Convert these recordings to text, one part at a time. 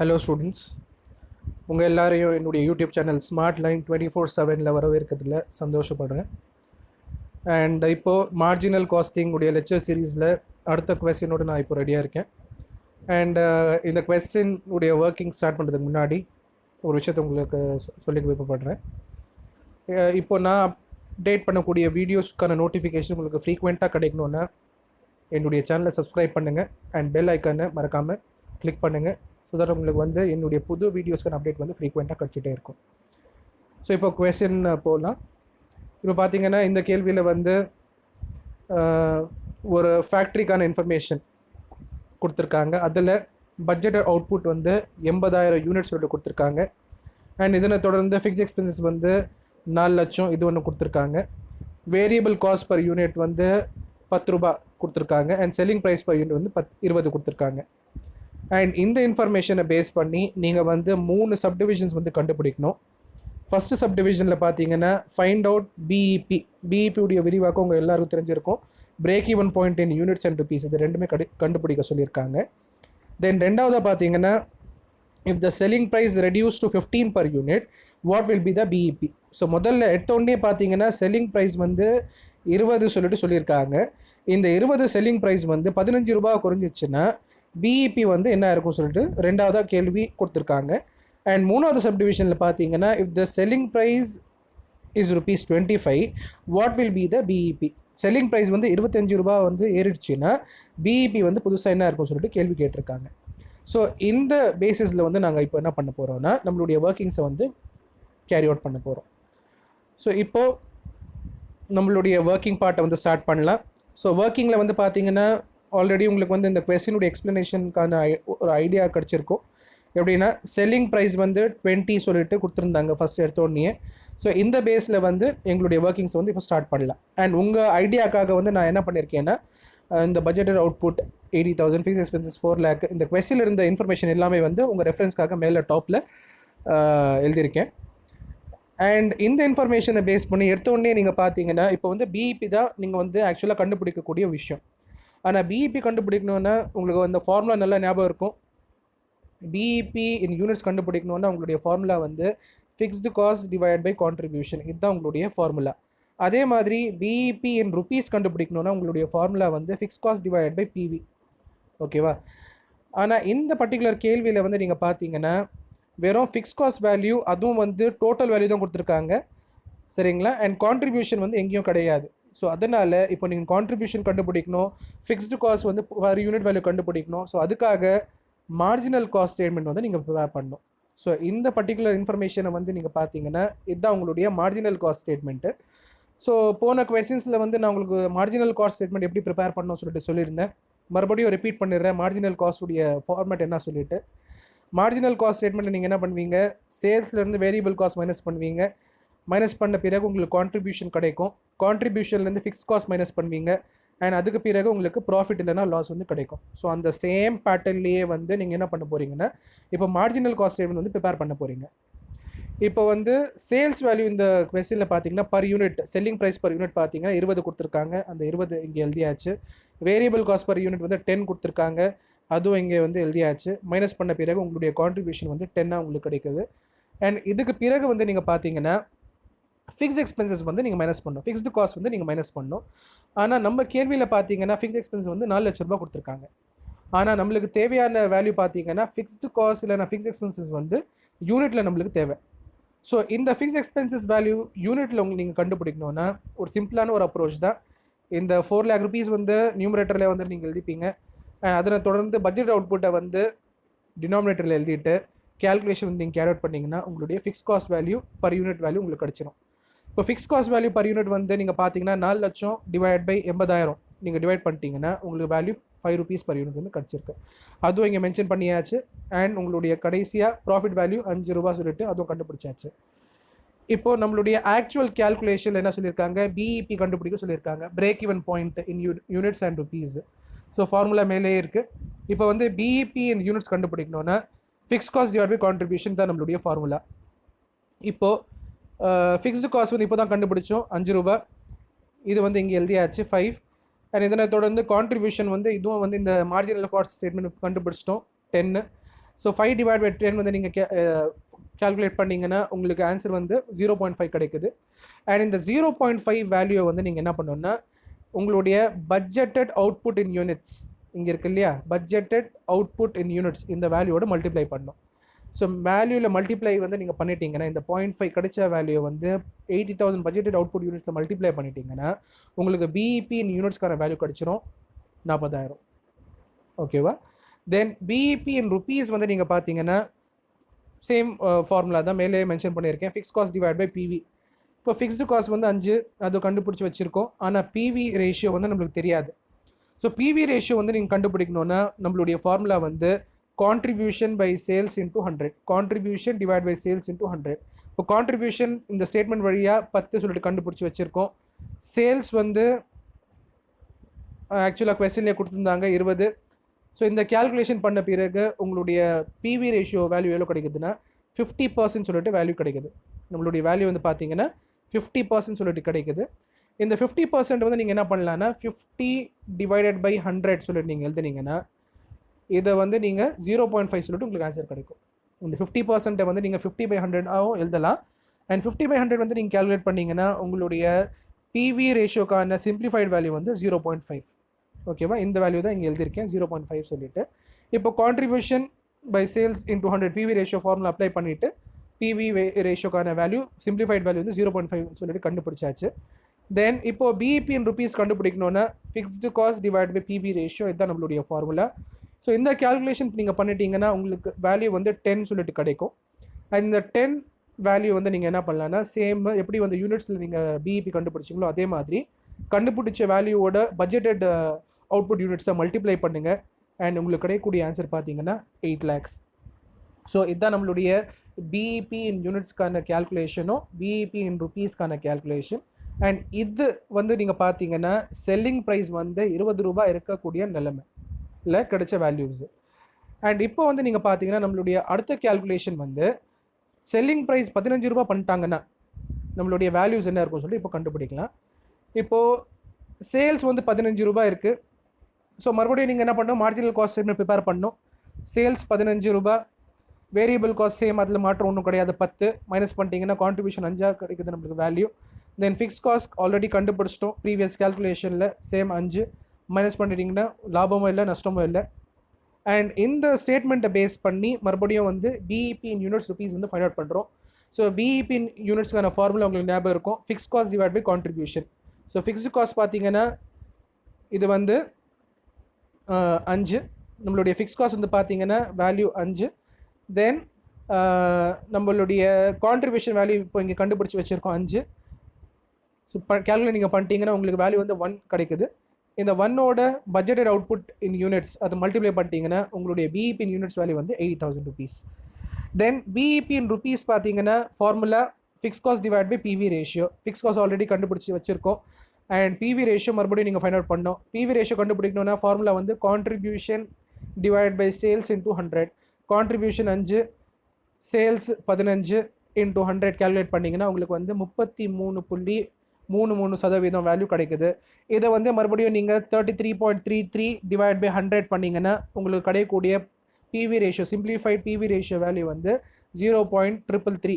Hello students, உங்கள் எல்லாரையும் என்னுடைய யூடியூப் சேனல் ஸ்மார்ட் லைன் 24/7 வரவேற்கிறதுல சந்தோஷப்படுறேன். அண்ட் இப்போது மார்ஜினல் காஸ்டிங் உடைய லெக்சர் சீரீஸில் அடுத்த கொஸ்டினோடு நான் இப்போ ரெடியாக இருக்கேன். அண்ட் இந்த கொஸ்டின் உடைய ஒர்க்கிங் ஸ்டார்ட் பண்ணுறதுக்கு முன்னாடி ஒரு விஷயத்தை உங்களுக்கு சொல்லிக்க விருப்பப்படுறேன். இப்போ நான் அப்டேட் பண்ணக்கூடிய வீடியோஸ்க்கான நோட்டிஃபிகேஷன் உங்களுக்கு ஃப்ரீக்வெண்ட்டாக கிடைக்கணுன்னா என்னுடைய சேனலை சப்ஸ்கிரைப் பண்ணுங்கள் அண்ட் பெல் ஐக்கானை மறக்காமல் கிளிக் பண்ணுங்கள். ஸோ தட் உங்களுக்கு என்னுடைய புது வீடியோஸ்க்கான அப்டேட் ஃப்ரீக்வெண்ட்டாக கிடச்சிட்டே இருக்கும். ஸோ இப்போ கொஸ்டின் போகலாம். இப்போ பார்த்தீங்கன்னா இந்த கேள்வியில் ஒரு ஃபேக்ட்ரிக்கான இன்ஃபர்மேஷன் கொடுத்துருக்காங்க. அதில் பட்ஜெட் அவுட்புட் 80,000 யூனிட்ஸ் கொடுத்துருக்காங்க. அண்ட் இதனை தொடர்ந்து ஃபிக்ஸ் எக்ஸ்பென்சஸ் 4 லட்சம் இது ஒன்று கொடுத்துருக்காங்க. வேரியபிள் காஸ்ட் பர் யூனிட் 10 ரூபா கொடுத்துருக்காங்க. And selling price per unit 20 கொடுத்துருக்காங்க. அண்ட் இந்த இன்ஃபர்மேஷனை பேஸ் பண்ணி நீங்கள் 3 சப்டிவிஷன்ஸ் கண்டுபிடிக்கணும். ஃபஸ்ட்டு சப்டிவிஷனில் பார்த்தீங்கன்னா ஃபைண்ட் அவுட் பிஇபி உடைய விரிவாக்கம் உங்கள் எல்லாருக்கும் தெரிஞ்சிருக்கும். Break even point in units and rupees, இது ரெண்டுமே கண்டுபிடிக்க சொல்லியிருக்காங்க. தென் ரெண்டாவதாக பார்த்தீங்கன்னா if the selling price reduce to 15 per unit, what will be the BEP. So முதல்ல எடுத்தோடனே பார்த்தீங்கன்னா செல்லிங் ப்ரைஸ் 20 சொல்லியிருக்காங்க. இந்த 20 செல்லிங் ப்ரைஸ் 15 ரூபா குறைஞ்சிச்சுன்னா பிஇபி என்ன இருக்கும் சொல்லிட்டு ரெண்டாவதாக கேள்வி கொடுத்துருக்காங்க. அண்ட் மூணாவது சப்டிவிஷனில் பார்த்தீங்கன்னா if the selling price is ₹25, what will be the BEP. Selling price 25 ரூபா ஏறிடுச்சுன்னா பிஇபி புதுசாக என்ன இருக்கும் சொல்லிட்டு கேள்வி கேட்டிருக்காங்க. ஸோ இந்த பேசிஸில் நாங்கள் இப்போ என்ன பண்ண போகிறோம்னா நம்மளுடைய ஒர்க்கிங்ஸை கேரி அவுட் பண்ண போகிறோம். ஸோ இப்போது நம்மளுடைய ஒர்க்கிங் பார்ட்டை ஸ்டார்ட் பண்ணலாம். ஸோ ஒர்க்கிங்கில் பார்த்தீங்கன்னா ஆல்ரெடி உங்களுக்கு இந்த கொஸ்டினுடைய எக்ஸ்ப்ளனேஷனுக்கான ஒரு ஐடியா கிடச்சிருக்கும். எப்படின்னா செல்லிங் ப்ரைஸ் 20 சொல்லிட்டு கொடுத்துருந்தாங்க ஃபஸ்ட் எடுத்தோடனே. ஸோ இந்த பேஸில் எங்களுடைய ஒர்க்கிங்ஸ் இப்போ ஸ்டார்ட் பண்ணலாம். அண்ட் உங்கள் ஐடியாக்காக நான் என்ன பண்ணியிருக்கேன்னா இந்த budgeted output 80,000, fix expenses 4 lakh, இந்த கொஸ்டினில் இருந்த இன்ஃபர்மேஷன் எல்லாமே உங்கள் ரெஃபரன்ஸ்க்காக மேலே டாப்பில் எழுதியிருக்கேன். அண்ட் இந்த இன்ஃபர்மேஷனை பேஸ் பண்ணி எடுத்தோடனே நீங்கள் பார்த்தீங்கன்னா இப்போ பிஇபி தான் நீங்கள் ஆக்சுவலாக கண்டுபிடிக்கக்கூடிய விஷயம். ஆனால் பிஇபி கண்டுபிடிக்கணுன்னா உங்களுக்கு அந்த ஃபார்முலா நல்லா ஞாபகம் இருக்கும். பிஇபி இன் யூனிட்ஸ் கண்டுபிடிக்கணுன்னா உங்களுடைய formula fixed cost divide by contribution, இதுதான் உங்களுடைய ஃபார்முலா. அதே மாதிரி பிஇபி இன் ருபீஸ் கண்டுபிடிக்கணுன்னா உங்களுடைய formula fix cost divide by PV. ஓகேவா? ஆனால் இந்த பர்டிகுலர் கேள்வியில் நீங்கள் பார்த்தீங்கன்னா வெறும் ஃபிக்ஸ் காஸ்ட் வேல்யூ, அதுவும் டோட்டல் வேல்யூ தான் கொடுத்துருக்காங்க. சரிங்களா? அண்ட் கான்ட்ரிபியூஷன் எங்கேயும் கிடையாது. ஸோ அதனால் இப்போ நீங்கள் கான்ட்ரிபியூஷன் கண்டுபிடிக்கணும், fixed cost per unit value கண்டுபிடிக்கணும். ஸோ அதுக்காக மார்ஜினல் காஸ்ட் ஸ்டேட்மெண்ட் நீங்கள் ப்ரிப்பேர் பண்ணணும். ஸோ இந்த பர்டிகுலர் இன்ஃபர்மேஷனை நீங்கள் பார்த்தீங்கன்னா இதுதான் உங்களுடைய மார்ஜினல் காஸ்ட் ஸ்டேட்மெண்ட்டு. ஸோ போன கொஸ்டின்ஸில் நான் உங்களுக்கு மார்ஜினல் காஸ்ட் ஸ்டேட்மெண்ட் எப்படி ப்ரிப்பேர் பண்ணணும்னு சொல்லியிருந்தேன். மறுபடியும் ரிப்பீட் பண்ணிடுறேன் மார்ஜினல் காஸ்ட்டுடைய ஃபார்மேட் என்ன சொல்லிட்டு. மார்ஜினல் காஸ்ட் ஸ்டேட்மெண்ட்டில் நீங்கள் என்ன பண்ணுவீங்க, சேல்ஸ்லேருந்து வேரியபிள் காஸ்ட் மைனஸ் பண்ணுவீங்க. மைனஸ் பண்ண பிறகு உங்களுக்கு கான்ட்ரிபியூஷன் கிடைக்கும். கான்ட்ரிபியூஷன்லேருந்து ஃபிக்ஸ் காஸ்ட் மைனஸ் பண்ணுவீங்க. அண்ட் அதுக்கு பிறகு உங்களுக்கு ப்ராஃபிட் இல்லைனா லாஸ் கிடைக்கும். ஸோ அந்த சேம் பேட்டர்ன்லேயே நீங்கள் என்ன பண்ண போகிறீங்கன்னா இப்போ மார்ஜினல் காஸ்ட் ஸ்டேட்மெண்ட் ப்ரிப்பேர் பண்ண போகிறீங்க. இப்போ சேல்ஸ் வேல்யூ இந்த கொஸ்டினில் பார்த்தீங்கன்னா per unit selling price per unit பார்த்தீங்கன்னா 20 கொடுத்துருக்காங்க. அந்த 20 இங்கே எழுதியாச்சு. வேரியபிள் காஸ்ட் பர் யூனிட் 10 கொடுத்துருக்காங்க. அதுவும் இங்கே எழுதியாச்சு. மைனஸ் பண்ண பிறகு உங்களுடைய கான்ட்ரிபியூஷன் 10 உங்களுக்கு கிடைக்குது. அண்ட் இதுக்கு பிறகு நீங்கள் பார்த்தீங்கன்னா ஃபிக்ஸ் எக்ஸ்பென்சஸ் நீங்கள் மைனஸ் பண்ணணும், ஃபிக்ஸ்டு காஸ்ட் நீங்கள் மைனஸ் பண்ணணும். ஆனால் நம்ம கேள்வியில் பார்த்தீங்கன்னா ஃபிக்ஸ் எக்ஸ்பென்சஸ் 4 லட்ச ரூபா கொடுத்துருக்காங்க. ஆனால் நம்மளுக்கு தேவையான வேல்யூ பார்த்தீங்கன்னா ஃபிக்ஸ்டு காஸ்ட் இல்லைனா ஃபிக்ஸ் எக்ஸ்பென்சஸ் யூனிட்டில் நம்மளுக்கு தேவை. ஸோ இந்த ஃபிக்ஸ் எக்ஸ்பென்சஸ் வேல்யூ யூனிட்டில் நீங்கள் கண்டுபிடிக்கணுன்னா ஒரு சிம்பிளான ஒரு அப்ரோச் தான். இந்த 4 lakh rupees நியூமரேட்டரில் நீங்கள் எழுதிப்பீங்க. அதனை தொடர்ந்து பட்ஜெட் அவுட்புட்டை டினாமினேட்டரில் எழுதிட்டு கேல்குலேஷன் நீங்கள் கேரி அவுட் பண்ணிங்கன்னா உங்களுடைய fix cost value per unit value உங்களுக்கு கிடச்சிரும். இப்போ fix cost value per unit நீங்கள் பார்த்தீங்கன்னா 4 லட்சம் டிவைட் பை 80,000 நீங்கள் டிவைட் பண்ணிட்டீங்கன்னா உங்களுக்கு வேல்யூ ₹5 பர் யூனிட் கிடச்சிருக்கு. அதுவும் இங்கே மென்ஷன் பண்ணியாச்சு. அண்ட் உங்களுடைய கடைசியாக ப்ராஃபிட் வேல்யூ ₹5 சொல்லிட்டு அதுவும் கண்டுபிடிச்சாச்சு. இப்போது நம்மளுடைய ஆக்சுவல் கேல்குலேஷன் என்ன சொல்லியிருக்காங்க, பிஇபி கண்டுபிடிக்க சொல்லியிருக்காங்க. Break even point in units and rupees. So formula மேலே இருக்குது. இப்போ பிஇபி இன் யூனிட்ஸ் கண்டுபிடிக்கணுன்னா fix cost divide by contribution தான் நம்மளுடைய ஃபார்முலா. இப்போது ஃபிக்ஸ்டு காஸ்ட் இப்போ தான் கண்டுபிடிச்சோம் ₹5. இது இங்கே எழுதியாச்சு 5. அண்ட் இதனை தொடர்ந்து கான்ட்ரிபியூஷன் இதுவும் இந்த மார்ஜினல் காஸ்ட் ஸ்டேட்மெண்ட் கண்டுபிடிச்சிட்டோம் 10. ஸோ 5 டிவைட் பை 10 வந்து நீங்கள் கால்குலேட் பண்ணிங்கன்னா உங்களுக்கு ஆன்சர் வந்து 0.5 கிடைக்குது. அண்ட் இந்த 0.5 வேல்யூவை வந்து நீங்கள் என்ன பண்ணணும்னா உங்களுடைய பட்ஜெட்டட் அவுட்புட் இன் யூனிட்ஸ் இங்கே இருக்கு இல்லையா, பட்ஜெட்டட் அவுட்புட் இன் யூனிட்ஸ் இந்த வேல்யூவோட மல்டிப்ளை பண்ணணும். ஸோ வேல்யூவில் மல்டிப்ளை வந்து நீங்கள் பண்ணிட்டீங்கன்னா இந்த 0.5 கிடைச்ச வேல்யூ வந்து 80,000 பட்ஜெட்டட் அவுட்புட் யூனிட்ஸில் மல்டிப்ளை பண்ணிட்டீங்கன்னா உங்களுக்கு பிஇபி இன் யூனிட்ஸ்க்கான வேல்யூ கிடச்சிரும் 40,000. ஓகேவா? தென் பிஇபி இன் ருபீஸ் வந்து நீங்கள் பார்த்தீங்கன்னா சேம் ஃபார்முலா தான் மேலே மென்ஷன் பண்ணியிருக்கேன். Fix cost divide by PV. இப்போ ஃபிக்ஸ்டு காஸ்ட் வந்து 5 அது கண்டுபிடிச்சி வச்சுருக்கோம். ஆனால் பிவி ரேஷியோ வந்து நம்மளுக்கு தெரியாது. ஸோ பிவி ரேஷியோ வந்து நீங்கள் கண்டுபிடிக்கணுன்னா நம்மளுடைய ஃபார்முலா வந்து contribution by sales into 100, contribution divide by sales into 100. இப்போ கான்ட்ரிபியூஷன் இந்த ஸ்டேட்மெண்ட் வழியாக 10 சொல்லிட்டு கண்டுபிடிச்சி வச்சுருக்கோம். சேல்ஸ் வந்து ஆக்சுவலாக கொஸ்டின்லேயே கொடுத்துருந்தாங்க 20. ஸோ இந்த கேல்குலேஷன் பண்ண பிறகு உங்களுடைய பிவி ரேஷியோ வேல்யூ எவ்வளோ கிடைக்குதுன்னா 50% சொல்லிட்டு வேல்யூ கிடைக்குது. நம்மளுடைய வேல்யூ வந்து பார்த்தீங்கன்னா 50% சொல்லிட்டு கிடைக்குது. இந்த 50% வந்து நீங்கள் என்ன பண்ணலான்னா 50 டிவைடட் பை 100 சொல்லிட்டு நீங்கள் எழுதுனீங்கன்னா இதை வந்து நீங்கள் 0.5 சொல்லிட்டு உங்களுக்கு ஆன்சர் கிடைக்கும். இந்த 50% வந்து நீங்கள் 50 பை 100 எழுதலாம். அண்ட் 50 பை 100 வந்து நீங்கள் கேல்குலேட் பண்ணிங்கன்னா உங்களுடைய பிவி ரேஷியோக்கான சிம்பிளிஃபைட் வேல்யூ வந்து 0.5. ஓகேவா? இந்த வேல்யூ தான் இங்கே எழுதியிருக்கேன் 0.5 சொல்லிட்டு. இப்போ contribution by sales into 100 PV ratio formula apply பண்ணிவிட்டு பிவி ரேஷியோக்கான வேல்யூ சிம்பிளிஃபைட் வேல்யூ வந்து 0.5 சொல்லிட்டு கண்டுபிடிச்சாச்சு. தென் இப்போ பிஇபி இன் ருபீஸ் கண்டுபிடிக்கணுன்னா fixed cost divide by PV ratio இதுதான் நம்மளுடைய ஃபார்முலா. ஸோ இந்த கேல்குலேஷன் நீங்கள் பண்ணிட்டீங்கன்னா உங்களுக்கு வேல்யூ வந்து 10 சொல்லிட்டு கிடைக்கும். இந்த 10 வேல்யூ வந்து நீங்கள் என்ன பண்ணலான்னா சேம் எப்படி வந்து யூனிட்ஸில் நீங்கள் பிஇபி கண்டுபிடிச்சிங்களோ அதே மாதிரி கண்டுபிடிச்ச வேல்யூவோட பட்ஜெட்டட் அவுட்புட் யூனிட்ஸை மல்டிப்ளை பண்ணுங்கள். அண்ட் உங்களுக்கு கிடைக்கக்கூடிய ஆன்சர் பார்த்தீங்கன்னா 8 lakhs. ஸோ இதுதான் நம்மளுடைய பிஇபி இன் யூனிட்ஸ்க்கான கேல்குலேஷனும் பிஇபி இன் ருபீஸ்க்கான கேல்குலேஷன். அண்ட் இது வந்து நீங்கள் பார்த்தீங்கன்னா செல்லிங் ப்ரைஸ் வந்து 20 ரூபாய் இருக்கக்கூடிய நிலைமையில் கிடைச்ச வேல்யூஸ். அண்ட் இப்போ வந்து நீங்கள் பார்த்தீங்கன்னா நம்மளுடைய அடுத்த கேல்குலேஷன் வந்து செல்லிங் ப்ரைஸ் 15 ரூபாய் பண்ணிட்டாங்கன்னா நம்மளுடைய வேல்யூஸ் என்ன இருக்கும்னு சொல்லி இப்போ கண்டுபிடிக்கலாம். இப்போது சேல்ஸ் வந்து 15 ரூபாய் இருக்குது. ஸோ மறுபடியும் நீங்கள் என்ன பண்ணணும், மார்ஜினல் காஸ்ட் ஸ்டேட்மெண்ட் ப்ரிப்பேர் பண்ணணும். சேல்ஸ் 15 ரூபாய், வேரியபிள் காஸ்ட் சேம், அதில் மாற்றம் ஒன்றும் கிடையாது 10 மைனஸ் பண்ணிட்டீங்கன்னா கான்ட்ரிபியூஷன் 5 கிடைக்குது நம்மளுக்கு வேல்யூ. தென் ஃபிக்ஸ் காஸ்ட் ஆல்ரெடி கண்டுபிடிச்சிட்டோம் ப்ரீவியஸ் கேல்குலேஷனில் சேம் 5 மைனஸ் பண்ணிட்டீங்கன்னா லாபமும் இல்லை நஷ்டமும் இல்லை. அண்ட் இந்த ஸ்டேட்மெண்ட்டை பேஸ் பண்ணி மறுபடியும் வந்து பிஇபி இன் யூனிட்ஸ் ருபீஸ் வந்து ஃபைண்ட் அவுட் பண்ணுறோம். ஸோ பிஇபி இன் யூனிட்ஸ்க்கான ஃபார்முலா உங்களுக்கு ஞாபகம் இருக்கும், fix cost divide by contribution. So fixed cost பார்த்தீங்கன்னா இது வந்து 5, நம்மளுடைய ஃபிக்ஸ் காஸ்ட் வந்து பார்த்தீங்கன்னா வேல்யூ 5. தென் நம்மளுடைய கான்ட்ரிபியூஷன் வேல்யூ இப்போ இங்கே கண்டுபிடிச்சி வச்சுருக்கோம் 5. ஸோ கேல்குலேட் நீங்கள் பண்ணிட்டீங்கன்னா உங்களுக்கு வேல்யூ வந்து 1 கிடைக்குது. இந்த 1ஓட பட்ஜெட்டட் அவுட்புட் இன் யூனிட்ஸ் அதை மல்டிப்ளை பண்ணிட்டீங்கன்னா உங்களுடைய பிஇபி இன் யூனிட்ஸ் வேல்யூ வந்து 80,000 rupees. Then BEP in rupees பார்த்தீங்கன்னா formula fix cost divide by PV ratio. Fix cost already கண்டுபிடிச்சி வச்சுருக்கோம். அண்ட் பிவி ரேஷியோ மறுபடியும் நீங்கள் ஃபைண்ட் அவுட் பண்ணோம். பிவி ரேஷியோ கண்டுபிடிக்கணும்னா ஃபார்முலா வந்து contribution divide by sales into 100. Contribution 5, sales 15 into 100 calculate பண்ணிங்கன்னா உங்களுக்கு வந்து 33.33% வேல்யூ கிடைக்குது. இதை வந்து மறுபடியும் நீங்கள் 33.33 டிவைட் பை 100 பண்ணிங்கன்னா உங்களுக்கு கிடைக்கக்கூடிய PV ratio simplified PV ratio value வந்து 0.333.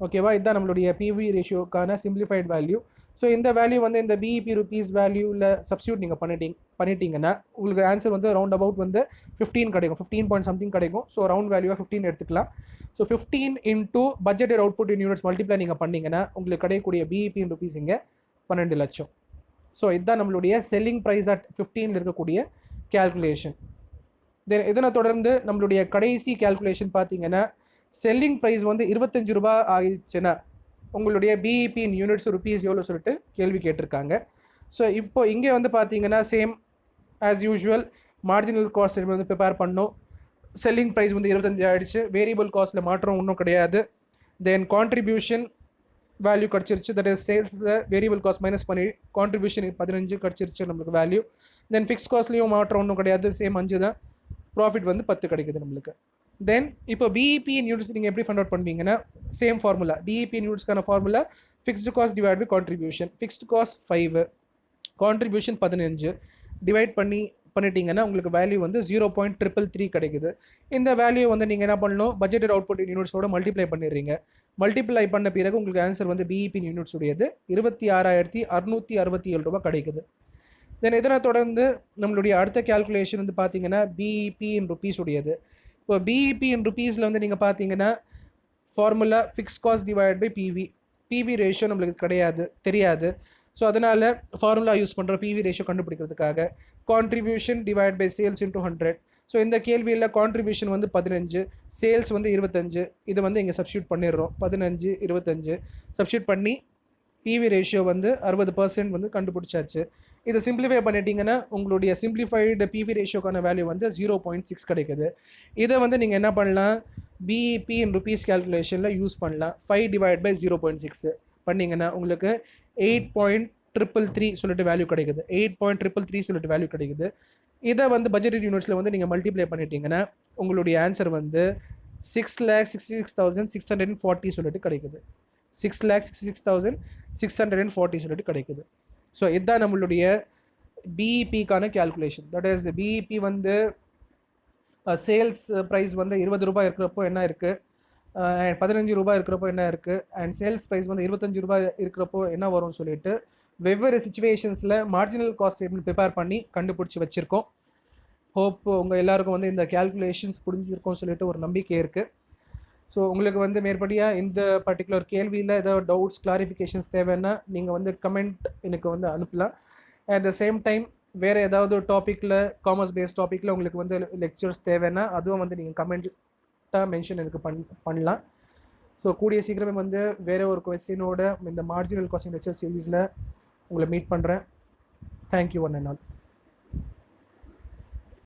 ஓகேவா? இதுதான் நம்மளுடைய பிவி ரேஷியோக்கான சிம்பிளிஃபைட் வேல்யூ. ஸோ இந்த வேல்யூ வந்து இந்த பிஇபி ருபீஸ் வேல்யூவில் சப்ஸ்டியூட் நீங்கள் பண்ணிட்டீங்கன்னா உங்களுக்கு ஆன்சர் வந்து ரவுண்ட் அபவுட் வந்து 15 கிடைக்கும், 15 பாயிண்ட் சம்திங் கிடைக்கும். ஸோ ரவுண்ட் வேல்யூவாக 15 எடுத்துக்கலாம். So 15 into budgeted output in units multiply நீங்கள் பண்ணிங்கன்னா உங்களுக்கு கிடைக்கக்கூடிய பிஇபி இன் ருபீஸ் இங்கே 12 லட்சம். ஸோ இதுதான் நம்மளுடைய செல்லிங் ப்ரைஸ் அட் 15 இருக்கக்கூடிய கேல்குலேஷன். தென் இதனை தொடர்ந்து நம்மளுடைய கடைசி கேல்குலேஷன் பார்த்தீங்கன்னா செல்லிங் ப்ரைஸ் வந்து 25 ரூபாய் ஆயிடுச்சுன்னா உங்களுடைய பிஇபி இன் யூனிட்ஸ் ருபீஸ் எவ்வளோ சொல்லிட்டு கேள்வி கேட்டிருக்காங்க. ஸோ இப்போ இங்கே வந்து பார்த்தீங்கன்னா same as usual marginal cost வந்து ப்ரிப்பேர் பண்ணோம். செல்லிங் ப்ரைஸ் வந்து 25 ஆகிடுச்சு, வேரியபிள் காஸ்ட்டில் மாற்றம் ஒன்றும் கிடையாது. தென் கான்ட்ரிபியூஷன் வேல்யூ கிடச்சிருச்சு, தட் இஸ் சேல்ஸில் வேரியபிள் காஸ்ட் மைனஸ் பண்ணி கான்ட்ரிபியூஷன் 15 கிடச்சிருச்சு நம்மளுக்கு வேல்யூ. தென் ஃபிக்ஸ் காஸ்ட்லேயும் மாற்றம் ஒன்றும் கிடையாது, சேம் 5 தான். ப்ராஃபிட் வந்து 10 கிடைக்குது நம்மளுக்கு. தென் இப்போ பிஇபி இன் யூனிட்ஸ் நீங்கள் எப்படி ஃபைண்ட் அவுட் பண்ணுவீங்கன்னா சேம் ஃபார்முலா, பிஇபி இன் யூனிட்ஸ்க்கான formula fixed cost divide by contribution. Fixed cost 5, contribution 15 divide பண்ணி பண்ணிட்டீங்கன்னா உங்களுக்கு வேல்யூ வந்து 0.333 கிடைக்குது. இந்த வேல்யூ வந்து நீங்கள் என்ன பண்ணணும், பட்ஜெட்டட் அவுட்புட் யூனிட்ஸோட மல்டிப்ளை பண்ணிடுறீங்க. மல்டிப்ளை பண்ண பிறகு உங்களுக்கு ஆன்சர் வந்து பிஇபி யூனிட்ஸ் உடையது 26,667 ரூபாய் கிடைக்குது. தென் இதனை தொடர்ந்து நம்மளுடைய அடுத்த கேல்குலேஷன் வந்து பார்த்தீங்கன்னா பிஇபி இன் ருபீஸ் உடையது. இப்போ பிஇபி இன் ருபீஸில் வந்து நீங்கள் பார்த்தீங்கன்னா formula fix cost divide by PV ratio நம்மளுக்கு தெரியாது. ஸோ அதனால் ஃபார்முலா யூஸ் பண்ணுற பிவி ரேஷியோ கண்டுபிடிக்கிறதுக்காக contribution divide by sales into 100. So இந்த கேள்வியில் கான்ட்ரிபியூஷன் வந்து 15, சேல்ஸ் வந்து 25. இது வந்து இங்கே சப்ஸ்டியூட் பண்ணிடுறோம். 15, 25 சப்ஸ்டியூட் பண்ணி பிவி ரேஷியோ வந்து 60% வந்து கண்டுபிடிச்சாச்சு. இதை சிம்பிளிஃபை பண்ணிட்டீங்கன்னா உங்களுடைய சிம்பிளிஃபைடு பிவி ரேஷியோக்கான வேல்யூ வந்து 0.6 கிடைக்குது. இதை வந்து நீங்கள் என்ன பண்ணலாம், பிஇபி இன் ருபீஸ் கேல்குலேஷனில் யூஸ் பண்ணலாம். 5 டிவைட் பை 0.6 பண்ணிங்கன்னா உங்களுக்கு 8.333 சொல்லிட்டு வேல்யூ கிடைக்குது. 8.333 சொல்லிட்டு வேல்யூ கிடைக்குது. இதை வந்து பட்ஜெட்டட் யூனிட்ஸில் வந்து நீங்கள் மல்டிப்ளை பண்ணிட்டீங்கன்னா உங்களுடைய ஆன்சர் வந்து 6,66,640 சொல்லிட்டு கிடைக்குது. 6,66,640 சொல்லிட்டு கிடைக்குது. ஸோ இதுதான் நம்மளுடைய பிஇபிக்கான கேல்குலேஷன். தட் இஸ் பிஇபி வந்து சேல்ஸ் ப்ரைஸ் வந்து 20 ரூபாய் இருக்கிறப்போ என்ன இருக்குது, 15 ரூபாய் இருக்கிறப்போ என்ன இருக்குது, அண்ட் சேல்ஸ் ப்ரைஸ் வந்து 25 ரூபாய் இருக்கிறப்போ என்ன வரும்னு சொல்லிட்டு வெவ்வேறு சுச்சுவேஷன்ஸில் மார்ஜினல் காஸ்ட் ஸ்டேட்மெண்ட் ப்ரிப்பேர் பண்ணி கண்டுபிடிச்சி வச்சுருக்கோம். ஹோப் உங்கள் எல்லாருக்கும் வந்து இந்த கேல்குலேஷன்ஸ் புரிஞ்சிருக்கோம்னு சொல்லிட்டு ஒரு நம்பிக்கை இருக்குது. ஸோ உங்களுக்கு வந்து மேற்படியாக இந்த பர்டிகுலர் கேள்வியில் ஏதாவது டவுட்ஸ் கிளாரிஃபிகேஷன்ஸ் தேவைன்னா நீங்கள் வந்து கமெண்ட் எனக்கு வந்து அனுப்பலாம். அட் த சேம் டைம் வேறு ஏதாவது டாப்பிக்கில் காமர்ஸ் பேஸ்ட் டாப்பிக்கில் உங்களுக்கு வந்து லெக்சர்ஸ் தேவைன்னா அதுவும் வந்து நீங்கள் கமெண்ட்டாக மென்ஷன் எனக்கு பண்ணலாம். ஸோ கூடிய சீக்கிரமே வந்து வேறு ஒரு கொஸ்டினோட இந்த மார்ஜினல் காஸ்டிங் லெக்சர் சீரீஸில் உங்களை மீட் பண்ணுறேன். Thank you one and all.